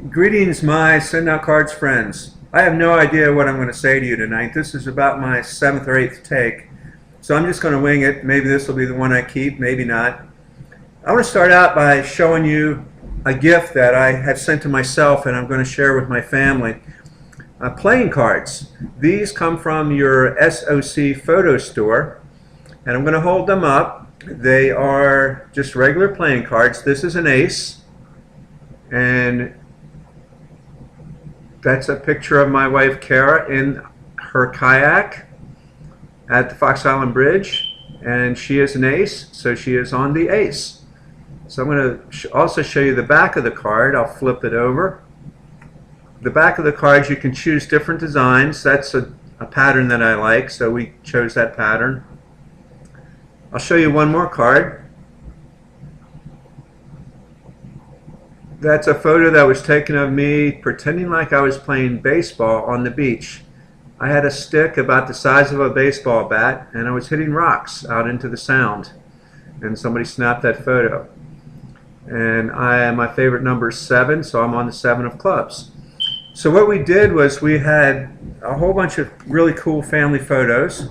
Greetings, my SendOutCards friends. I have no idea what I'm going to say to you tonight. This is about my 7th or 8th take, so I'm just going to wing it. Maybe this will be the one I keep, maybe not. I want to start out by showing you a gift that I have sent to myself and I'm going to share with my family. Playing cards. These come from your SOC photo store, and I'm going to hold them up. They are just regular playing cards. This is an ace, and that's a picture of my wife Kara in her kayak at the Fox Island Bridge, and she is an ace, so she is on the ace. So I'm going to also show you the back of the card. I'll flip it over. The back of the cards, you can choose different designs. That's a pattern that I like, so we chose that pattern. I'll show you one more card. That's a photo that was taken of me pretending like I was playing baseball on the beach. I had a stick about the size of a baseball bat, and I was hitting rocks out into the sound, and somebody snapped that photo. And my favorite number is 7, so I'm on the 7 of clubs. So what we did was we had a whole bunch of really cool family photos,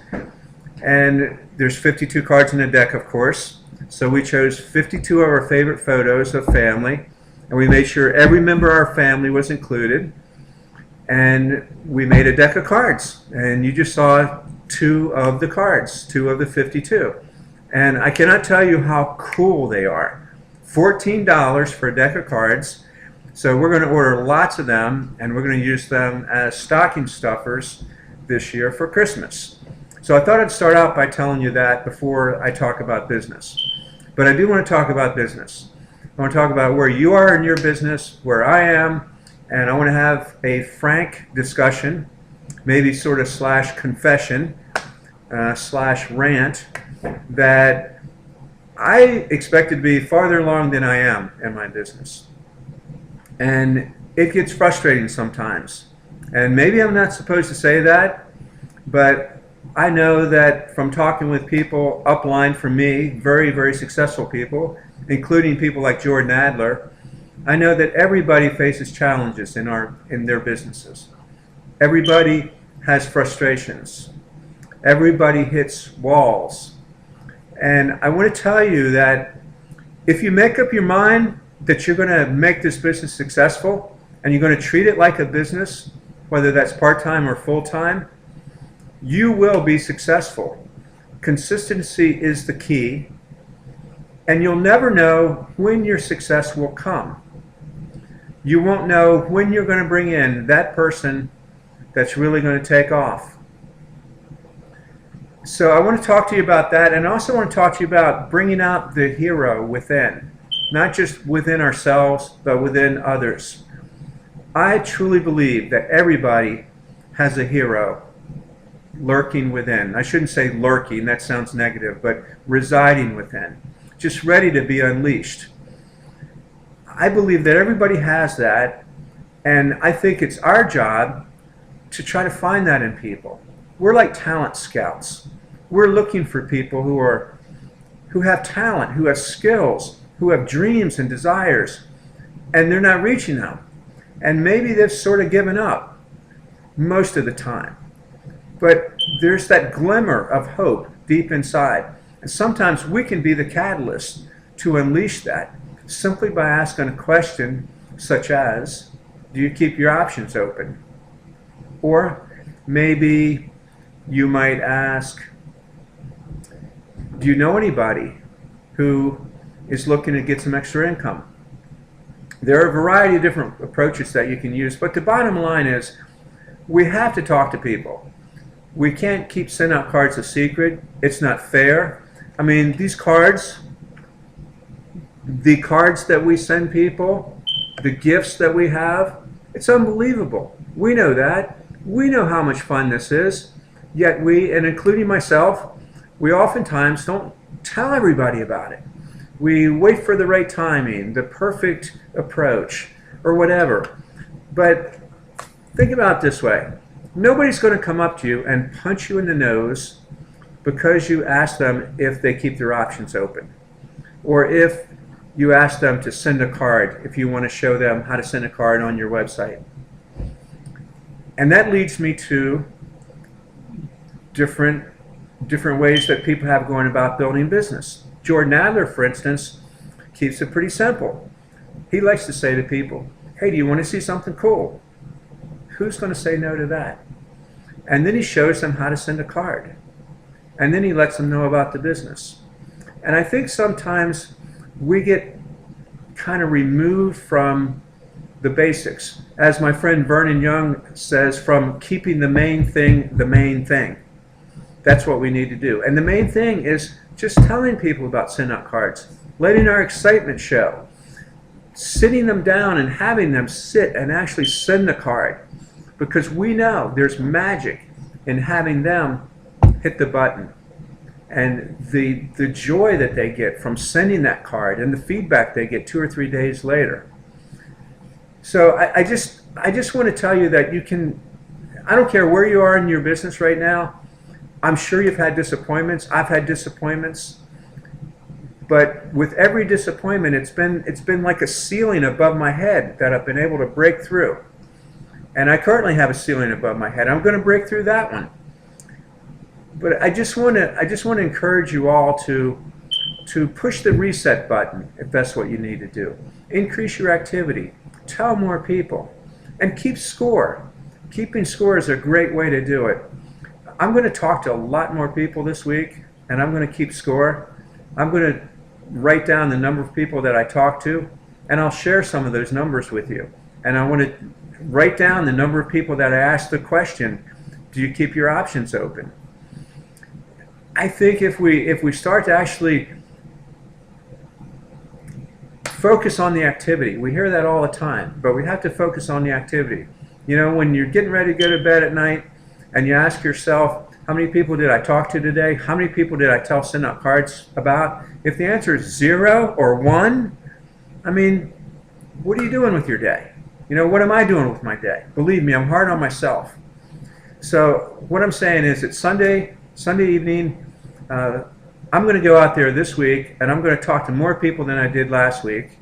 and there's 52 cards in the deck, of course. So we chose 52 of our favorite photos of family, and we made sure every member of our family was included, and we made a deck of cards, and you just saw 2 of the cards, 2 of the 52. And I cannot tell you how cool they are. $14 for a deck of cards. So we're going to order lots of them, and we're going to use them as stocking stuffers this year for Christmas. So I thought I'd start out by telling you that before I talk about business. But I do want to talk about business. I want to talk about where you are in your business, where I am, and I want to have a frank discussion, maybe sort of slash confession, slash rant, that I expected to be farther along than I am in my business. And it gets frustrating sometimes. And maybe I'm not supposed to say that, but I know that from talking with people upline from me, very, very successful people, including people like Jordan Adler, I know that everybody faces challenges in their businesses. Everybody has frustrations. Everybody hits walls. And I want to tell you that if you make up your mind that you're going to make this business successful and you're going to treat it like a business, whether that's part-time or full-time, you will be successful. Consistency is the key, and you'll never know when your success will come. You won't know when you're going to bring in that person that's really going to take off. So I want to talk to you about that, and I also want to talk to you about bringing out the hero within. Not just within ourselves, but within others. I truly believe that everybody has a hero lurking within. I shouldn't say lurking, that sounds negative, but residing within, just ready to be unleashed. I believe that everybody has that, and I think it's our job to try to find that in people. We're like talent scouts. We're looking for people who have talent, who have skills, who have dreams and desires, and they're not reaching them. And maybe they've sort of given up most of the time. But there's that glimmer of hope deep inside. And sometimes we can be the catalyst to unleash that simply by asking a question such as, do you keep your options open? Or maybe you might ask, do you know anybody who is looking to get some extra income? There are a variety of different approaches that you can use, but the bottom line is we have to talk to people. We can't keep SendOutCards a secret. It's not fair. I mean, these cards, the cards that we send people, the gifts that we have, it's unbelievable. We know that. We know how much fun this is, yet we, and including myself, we oftentimes don't tell everybody about it. We wait for the right timing, the perfect approach, or whatever. But think about it this way. Nobody's going to come up to you and punch you in the nose because you ask them if they keep their options open, or if you ask them to send a card if you want to show them how to send a card on your website. And that leads me to different ways that people have going about building business. Jordan Adler, for instance, keeps it pretty simple. He likes to say to people, hey, do you want to see something cool? Who's going to say no to that? And then he shows them how to send a card. And then he lets them know about the business. And I think sometimes we get kind of removed from the basics. As my friend Vernon Young says, from keeping the main thing the main thing. That's what we need to do. And the main thing is just telling people about SendOutCards, letting our excitement show, sitting them down and having them sit and actually send the card. Because we know there's magic in having them hit the button. And the joy that they get from sending that card and the feedback they get 2 or 3 days later. So I just want to tell you that you can, I don't care where you are in your business right now, I'm sure you've had disappointments. I've had disappointments. But with every disappointment, it's been like a ceiling above my head that I've been able to break through. And I currently have a ceiling above my head. I'm going to break through that one. But I just want to encourage you all to push the reset button if that's what you need to do. Increase your activity. Tell more people. And keep score. Keeping score is a great way to do it. I'm going to talk to a lot more people this week, and I'm going to keep score. I'm going to write down the number of people that I talk to, and I'll share some of those numbers with you. And I want to write down the number of people that I asked the question, do you keep your options open? I think if we start to actually focus on the activity, we hear that all the time, but we have to focus on the activity. You know, when you're getting ready to go to bed at night and you ask yourself, how many people did I talk to today? How many people did I tell SendOutCards about? If the answer is 0 or 1, I mean, what are you doing with your day? You know, what am I doing with my day? Believe me, I'm hard on myself. So what I'm saying is that Sunday evening, I'm going to go out there this week and I'm going to talk to more people than I did last week.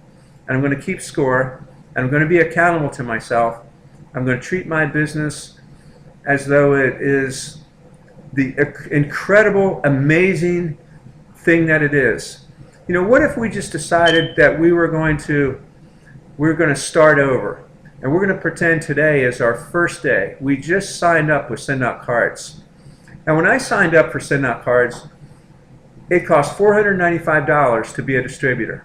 And I'm going to keep score. And I'm going to be accountable to myself. I'm going to treat my business as though it is the incredible, amazing thing that it is. You know, what if we just decided that we were going to start over, and we're going to pretend today is our first day. We just signed up with SendOutCards. And when I signed up for SendOutCards, it cost $495 to be a distributor.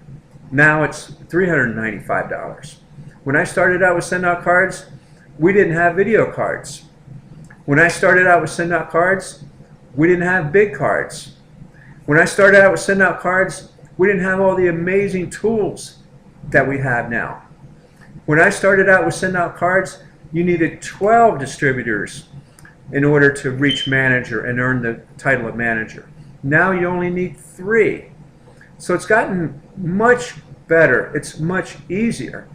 Now it's $395. When I started out with SendOutCards, we didn't have video cards. When I started out with SendOutCards, we didn't have big cards. When I started out with SendOutCards, we didn't have all the amazing tools that we have now. When I started out with SendOutCards, you needed 12 distributors in order to reach manager and earn the title of manager. Now you only need 3. So it's gotten much better. It's much easier.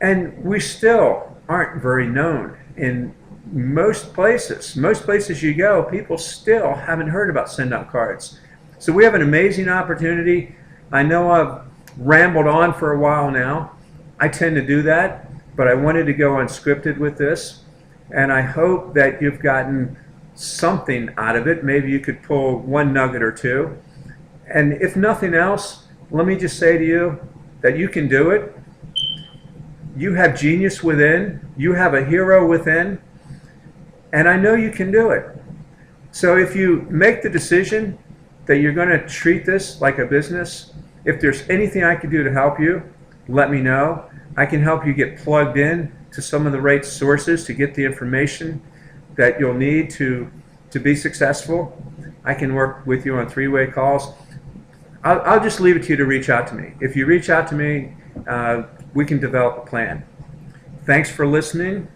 And we still aren't very known in most places. Most places you go, people still haven't heard about SendOutCards. So we have an amazing opportunity. I know I've rambled on for a while now. I tend to do that, but I wanted to go unscripted with this. And I hope that you've gotten something out of it. Maybe you could pull one nugget or two. And if nothing else, let me just say to you that you can do it. You have genius within. You have a hero within. And I know you can do it. So if you make the decision that you're going to treat this like a business, if there's anything I can do to help you, let me know. I can help you get plugged in to some of the right sources to get the information that you'll need to be successful. I can work with you on 3-way calls. I'll just leave it to you to reach out to me. If you reach out to me, we can develop a plan. Thanks for listening.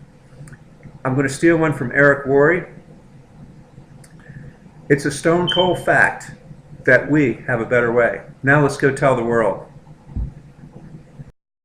I'm going to steal one from Eric Worre. It's a stone cold fact that we have a better way. Now let's go tell the world.